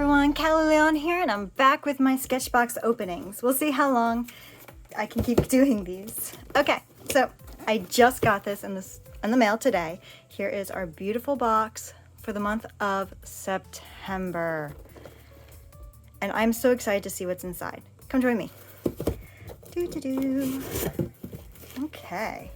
everyone, Lyon here, and I'm back with my SketchBox openings. We'll see how long I can keep doing these. Okay, so I just got this in the mail today. Here is our beautiful box for the month of September. And I'm so excited to see what's inside. Come join me. Doo-doo-doo. Okay.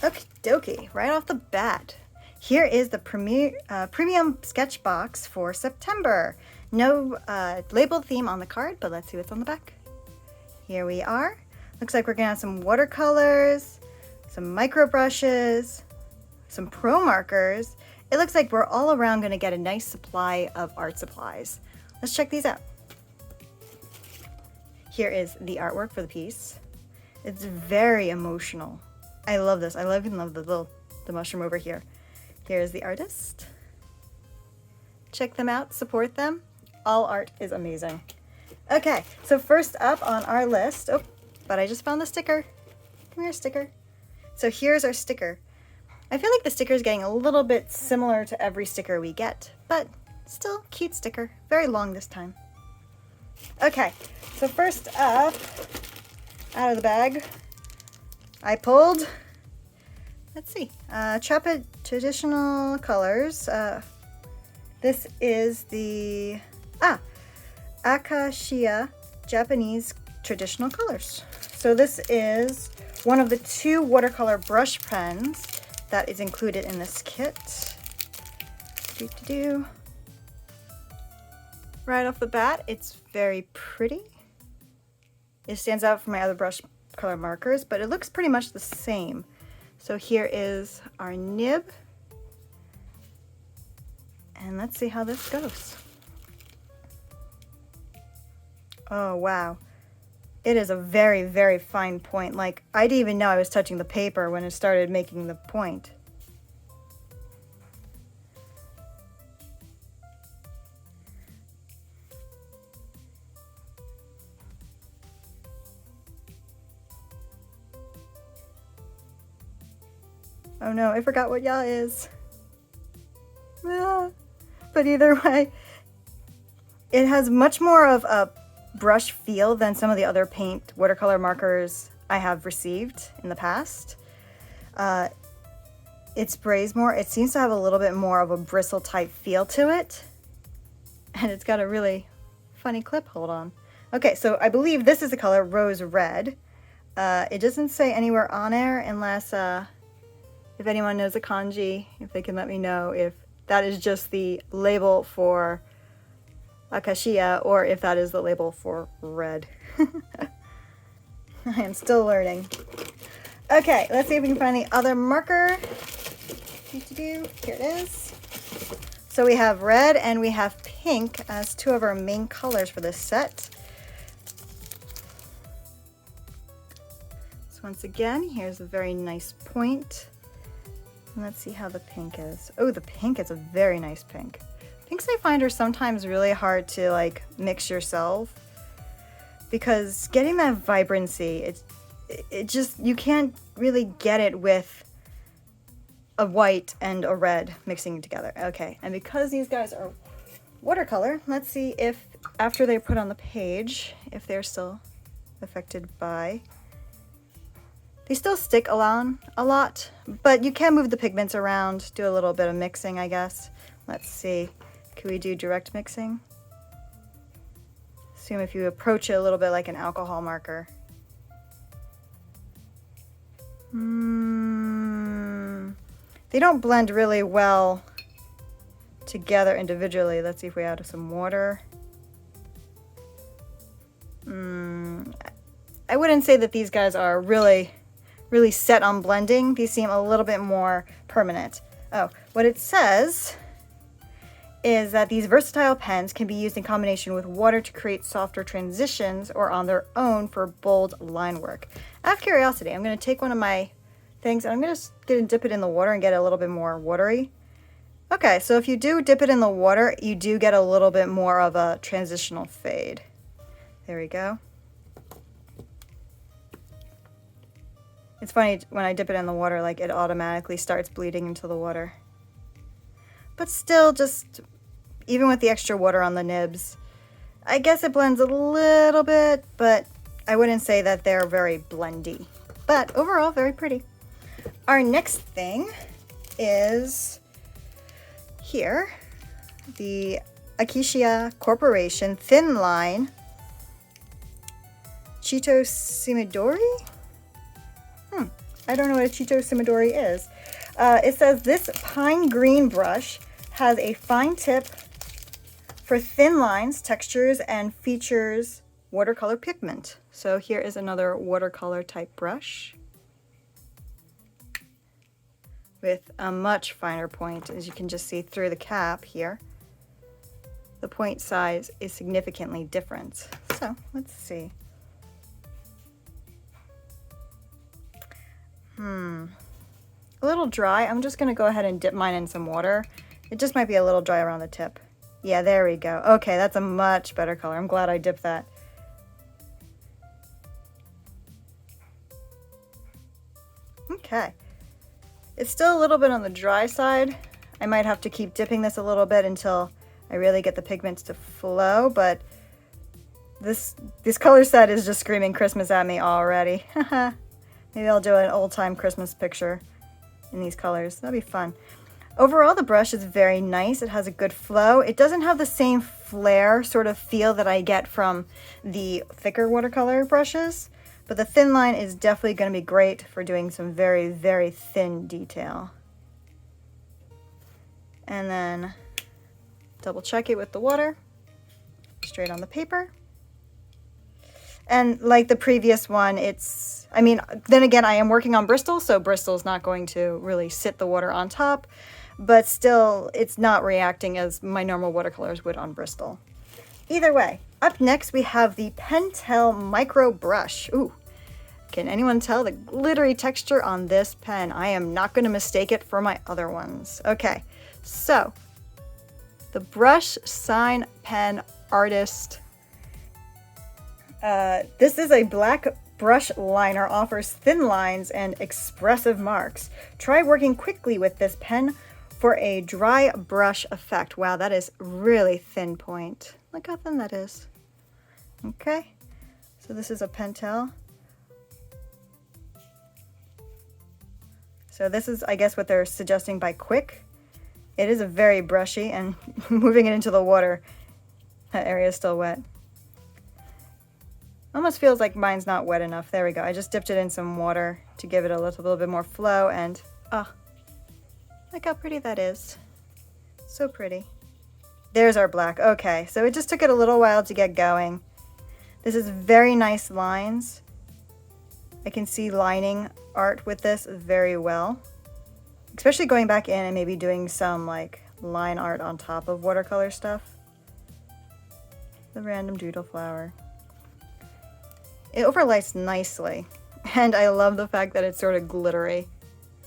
Okie dokie, right off the bat. Here is the premium sketch box for September. No labeled theme on the card, but let's see what's on the back. Here we are. Looks like we're gonna have some watercolors, some micro brushes, some ProMarkers. It looks like we're all around gonna get a nice supply of art supplies. Let's check these out. Here is the artwork for the piece. It's very emotional. I love this. I love the mushroom over here. Here's the artist. Check them out, support them. All art is amazing. Okay, so first up on our list, oh, but I just found the sticker. Come here, sticker. So here's our sticker. I feel like the sticker is getting a little bit similar to every sticker we get, but still cute sticker. Very long this time. Okay, so first up, out of the bag, I pulled, let's see, traditional colors. This is the Akashiya Japanese traditional colors. So this is one of the 2 watercolor brush pens that is included in this kit. Right off the bat, it's very pretty. It stands out from my other brush color markers, but it looks pretty much the same. So here is our nib. And let's see how this goes. Oh, wow. It is a very, very fine point. Like, I didn't even know I was touching the paper when it started making the point. Oh no, I forgot what ya is. But either way, it has much more of a brush feel than some of the other paint watercolor markers I have received in the past. It sprays more. It seems to have a little bit more of a bristle type feel to it. And it's got a really funny clip hold on. Okay, so I believe this is the color Rose Red. It doesn't say anywhere on there unless if anyone knows the kanji, if they can let me know if that is just the label for Akashiya or if that is the label for red. I am still learning. Okay, let's see if we can find the other marker. Here it is. So we have red and we have pink as 2 of our main colors for this set. So once again, here's a very nice point. And let's see how the pink is. Oh, the pink is a very nice pink. Pinks I find are sometimes really hard to like mix yourself because getting that vibrancy, it just, you can't really get it with a white and a red mixing together. Okay, and because these guys are watercolor, let's see if after they're put on the page, if they're still affected by. They still stick along a lot, but you can move the pigments around, do a little bit of mixing, I guess. Let's see. Can we do direct mixing? Assume if you approach it a little bit like an alcohol marker. They don't blend really well together individually. Let's see if we add some water. I wouldn't say that these guys are really set on blending. These seem a little bit more permanent. Oh, what it says is that these versatile pens can be used in combination with water to create softer transitions or on their own for bold line work. Out of curiosity, I'm going to take one of my things and I'm going to dip it in the water and get it a little bit more watery. Okay, so if you do dip it in the water, you do get a little bit more of a transitional fade. There we go. It's funny, when I dip it in the water, like it automatically starts bleeding into the water. but still just, even with the extra water on the nibs, I guess it blends a little bit, but I wouldn't say that they're very blendy. But overall, very pretty. Our next thing is here, the Akashiya Corporation ThinLINE Cheeto Simidori? I don't know what a Cheeto Simidori is. It says this pine green brush has a fine tip for thin lines, textures, and features watercolor pigment. So here is another watercolor type brush with a much finer point, as you can just see through the cap here. The point size is significantly different. So let's see. A little dry. I'm just gonna go ahead and dip mine in some water. It just might be a little dry around the tip. Yeah, there we go. Okay, that's a much better color. I'm glad I dipped that. Okay. It's still a little bit on the dry side. I might have to keep dipping this a little bit until I really get the pigments to flow, but this color set is just screaming Christmas at me already. Maybe I'll do an old-time Christmas picture in these colors. That'd be fun. Overall, the brush is very nice. It has a good flow. It doesn't have the same flare sort of feel that I get from the thicker watercolor brushes, but the ThinLINE is definitely going to be great for doing some very, very thin detail. And then double check it with the water, straight on the paper. And like the previous one, then again, I am working on Bristol, so Bristol's not going to really sit the water on top, but still, it's not reacting as my normal watercolors would on Bristol. Either way, up next we have the Pentel Micro brush. Ooh, can anyone tell the glittery texture on this pen? I am not going to mistake it for my other ones. Okay, so the brush sign pen artist. This is a black brush liner, offers thin lines and expressive marks. Try working quickly with this pen for a dry brush effect. Wow, that is really thin point. Look how thin that is. Okay, so this is a Pentel. So this is, I guess, what they're suggesting by quick. It is a very brushy, and moving it into the water, that area is still wet. Almost feels like mine's not wet enough. There we go. I just dipped it in some water to give it a little bit more flow, and look how pretty that is. So pretty. There's our black. Okay, so it just took it a little while to get going. This is very nice lines. I can see lining art with this very well, especially going back in and maybe doing some like line art on top of watercolor stuff. The random doodle flower. It overlays nicely, and I love the fact that it's sort of glittery.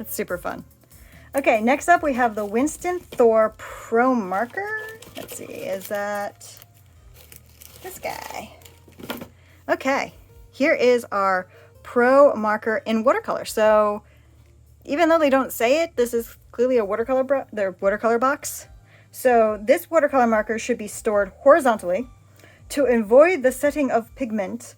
It's super fun. Okay, next up we have the Winsor Thor Pro Marker. Let's see, is that this guy? Okay, here is our Pro Marker in watercolor. So even though they don't say it, this is clearly a watercolor box. So this watercolor marker should be stored horizontally to avoid the setting of pigment,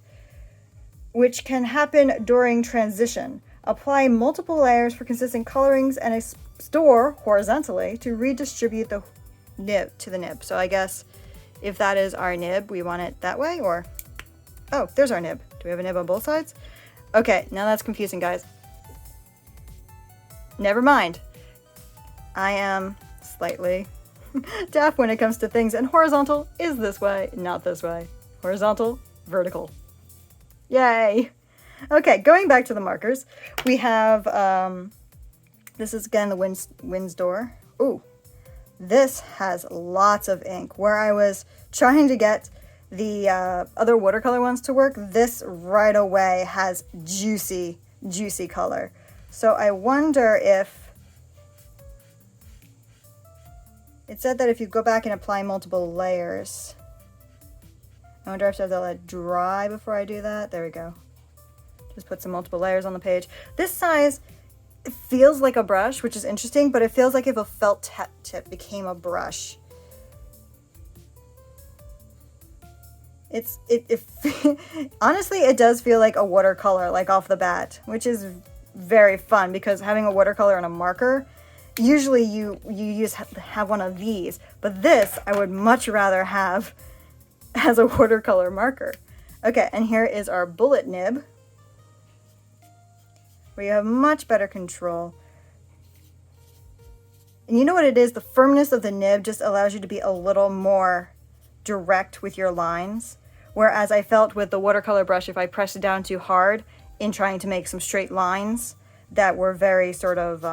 which can happen during transition. Apply multiple layers for consistent colorings and store horizontally to redistribute the nib to the nib. So I guess if that is our nib, we want it that way, or, oh, there's our nib. Do we have a nib on both sides? Okay, now that's confusing, guys. Never mind. I am slightly deaf when it comes to things, and horizontal is this way, not this way. Horizontal, vertical. Yay! Okay, going back to the markers, we have, this is again the Winsor. Ooh, this has lots of ink. Where I was trying to get the other watercolor ones to work, this right away has juicy, juicy color. So I wonder if, it said that if you go back and apply multiple layers, I wonder if I have to let it dry before I do that. There we go. Just put some multiple layers on the page. This size it feels like a brush, which is interesting, but it feels like if a felt tip became a brush. Honestly, it does feel like a watercolor, like off the bat, which is very fun because having a watercolor and a marker, usually you have one of these, but this I would much rather have as a watercolor marker. Okay, and here is our bullet nib, where you have much better control. And you know what it is? The firmness of the nib just allows you to be a little more direct with your lines. Whereas I felt with the watercolor brush, if I pressed it down too hard in trying to make some straight lines that were very sort of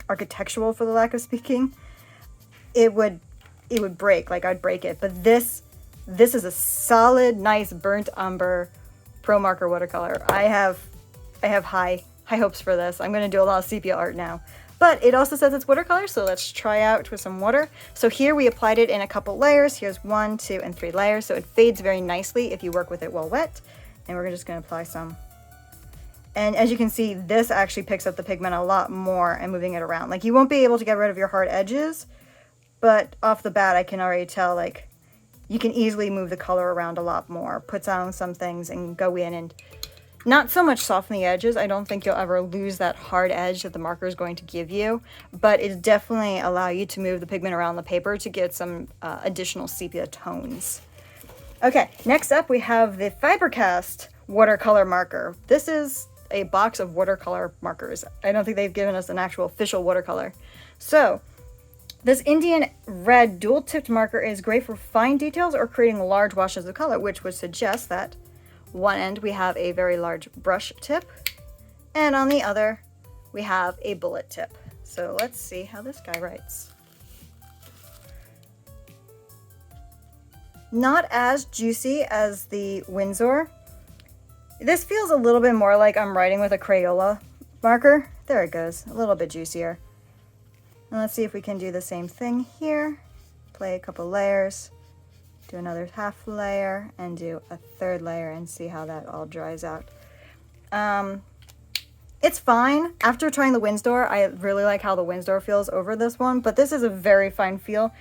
architectural, for the lack of speaking, it would break, like I'd break it. But this is a solid, nice burnt umber ProMarker watercolor. I have high hopes for this. I'm going to do a lot of sepia art now. But it also says it's watercolor, so let's try out with some water. So here we applied it in a couple layers. Here's 1, 2, and 3 layers. So it fades very nicely if you work with it while wet. And we're just going to apply some. And as you can see, this actually picks up the pigment a lot more and moving it around. Like, you won't be able to get rid of your hard edges, but off the bat I can already tell, like, you can easily move the color around a lot more, put down some things and go in and not so much soften the edges. I don't think you'll ever lose that hard edge that the marker is going to give you, but it definitely allow you to move the pigment around the paper to get some additional sepia tones. Okay, next up we have the Fibercast watercolor marker. This is a box of watercolor markers. I don't think they've given us an actual official watercolor. So this Indian red dual-tipped marker is great for fine details or creating large washes of color, which would suggest that one end we have a very large brush tip, and on the other we have a bullet tip. So let's see how this guy writes. Not as juicy as the Winsor. This feels a little bit more like I'm writing with a Crayola marker. There it goes, a little bit juicier. And let's see if we can do the same thing here. Play a couple layers. Do another half layer and do a third layer and see how that all dries out. It's fine. After trying the Winsor, I really like how the Winsor feels over this one, but this is a very fine feel.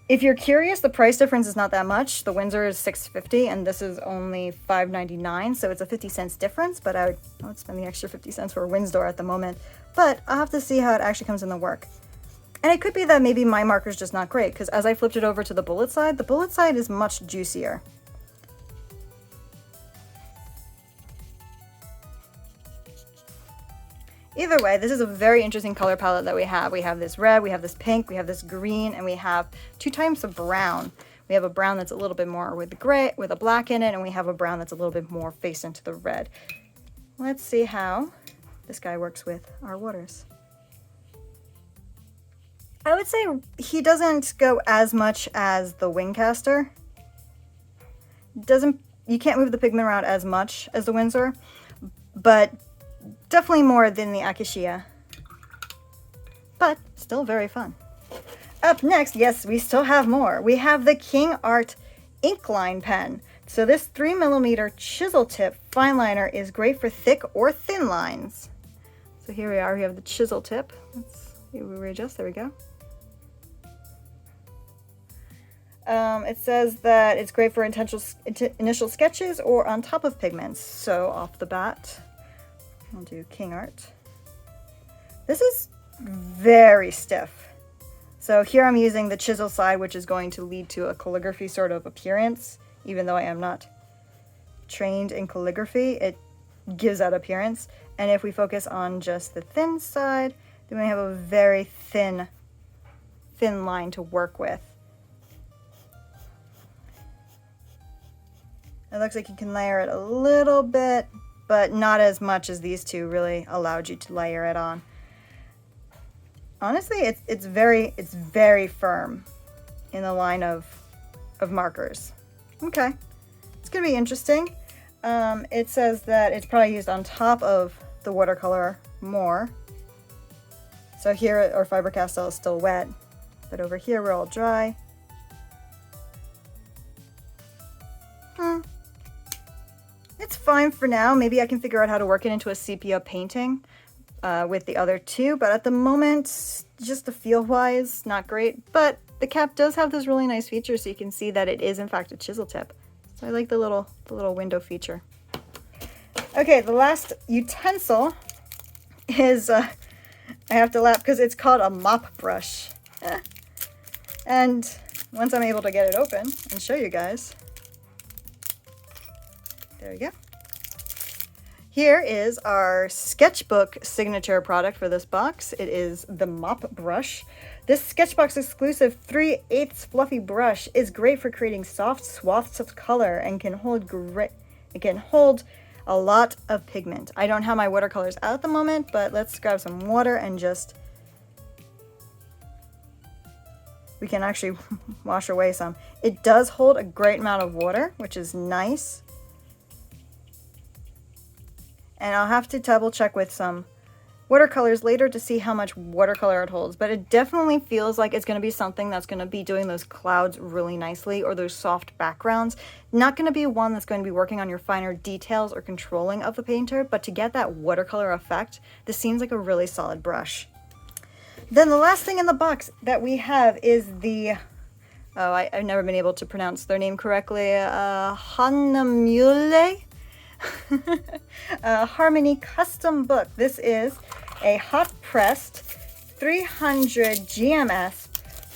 If you're curious, the price difference is not that much. The Winsor is $6.50 and this is only $5.99, so it's a 50 cents difference, but I would spend the extra 50 cents for a Winsor at the moment. But I'll have to see how it actually comes in the work. And it could be that maybe my marker's just not great, because as I flipped it over to the bullet side is much juicier. Either way, this is a very interesting color palette that we have. We have this red, we have this pink, we have this green, and we have 2 types of brown. We have a brown that's a little bit more with the gray, with a black in it, and we have a brown that's a little bit more faced into the red. Let's see how this guy works with our waters. I would say he doesn't go as much as the Wingcaster. You can't move the pigment around as much as the Winsor, but definitely more than the Akashiya. But still very fun. Up next, yes, we still have more. We have the KingArt Inkline pen. So this 3mm chisel tip fine liner is great for thick or thin lines. So here we are, we have the chisel tip. Let's see, we readjust, there we go. It says that it's great for initial sketches or on top of pigments. So off the bat, I'll do KingArt. This is very stiff. So here I'm using the chisel side, which is going to lead to a calligraphy sort of appearance. Even though I am not trained in calligraphy, it gives that appearance. And if we focus on just the thin side, then we have a very thin line to work with. It looks like you can layer it a little bit, but not as much as these two really allowed you to layer it on. Honestly, it's very firm in the line of markers. Okay, it's gonna be interesting. It says that it's probably used on top of the watercolor more. So here our Faber-Castell is still wet, but over here we're all dry. It's fine. fine for now. Maybe I can figure out how to work it into a sepia painting with the other two, but at the moment, just the feel-wise, not great. But the cap does have this really nice feature, so you can see that it is in fact a chisel tip. So I like the little window feature. Okay, the last utensil is, I have to laugh because it's called a mop brush. And once I'm able to get it open and show you guys, there you go. Here is our sketchbook signature product for this box. It is the mop brush. This SketchBox exclusive 3/8 fluffy brush is great for creating soft swaths of color and can hold a lot of pigment. I don't have my watercolors out at the moment, but let's grab some water and just, we can actually wash away some. It does hold a great amount of water, which is nice. And I'll have to double check with some watercolors later to see how much watercolor it holds, but it definitely feels like it's going to be something that's going to be doing those clouds really nicely, or those soft backgrounds. Not going to be one that's going to be working on your finer details or controlling of the painter, but to get that watercolor effect, this seems like a really solid brush. Then the last thing in the box that we have is the, I've never been able to pronounce their name correctly, Hahnemuhle Harmony Custom Book. This is a hot pressed 300 GMS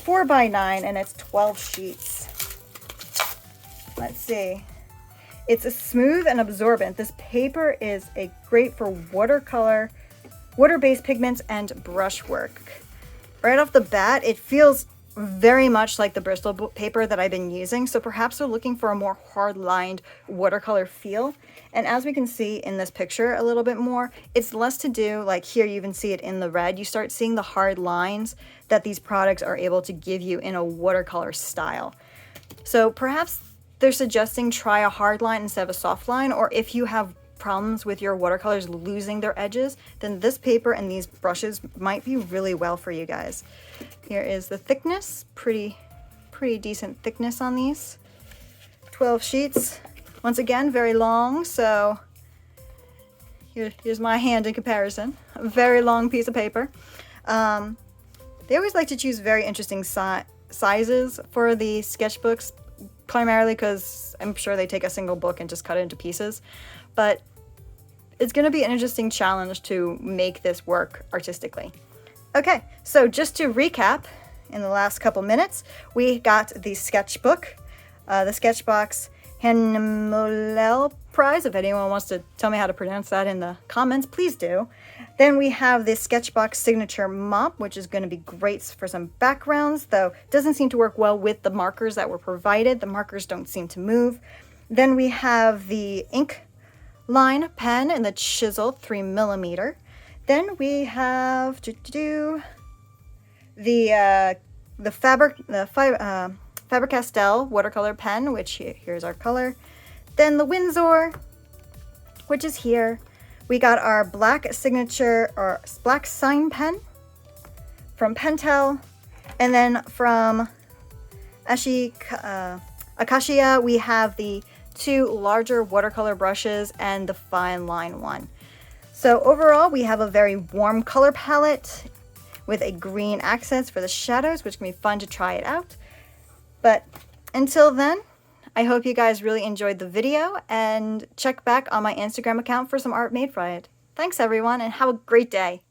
4x9 and it's 12 sheets. Let's see. It's a smooth and absorbent. This paper is great for watercolor, water-based pigments, and brushwork. Right off the bat, it feels very much like the Bristol paper that I've been using, so perhaps we're looking for a more hard-lined watercolor feel. And as we can see in this picture a little bit more, it's less to do, like here you even see it in the red, you start seeing the hard lines that these products are able to give you in a watercolor style. So perhaps they're suggesting try a hard line instead of a soft line, or if you have problems with your watercolors losing their edges, then this paper and these brushes might be really well for you guys. Here is the thickness, pretty decent thickness on these. 12 sheets. Once again, very long, so here's my hand in comparison. A very long piece of paper. They always like to choose very interesting sizes for the sketchbooks, primarily because I'm sure they take a single book and just cut it into pieces. But it's going to be an interesting challenge to make this work artistically. Okay, so just to recap, in the last couple minutes, we got the sketchbook, the SketchBox Hahnemuhle prize. If anyone wants to tell me how to pronounce that in the comments, please do. Then we have the SketchBox signature mop, which is going to be great for some backgrounds, though it doesn't seem to work well with the markers that were provided. The markers don't seem to move. Then we have the Inkline pen and the Chisel 3mm. Then we have the Faber-Castell watercolor pen, which here's our color. Then the Winsor, which is here. We got our black signature or black sign pen from Pentel, and then from Akashiya we have the two larger watercolor brushes and the fine line one. So overall, we have a very warm color palette with a green accents for the shadows, which can be fun to try it out. But until then, I hope you guys really enjoyed the video, and check back on my Instagram account for some art made from it. Thanks everyone, and have a great day.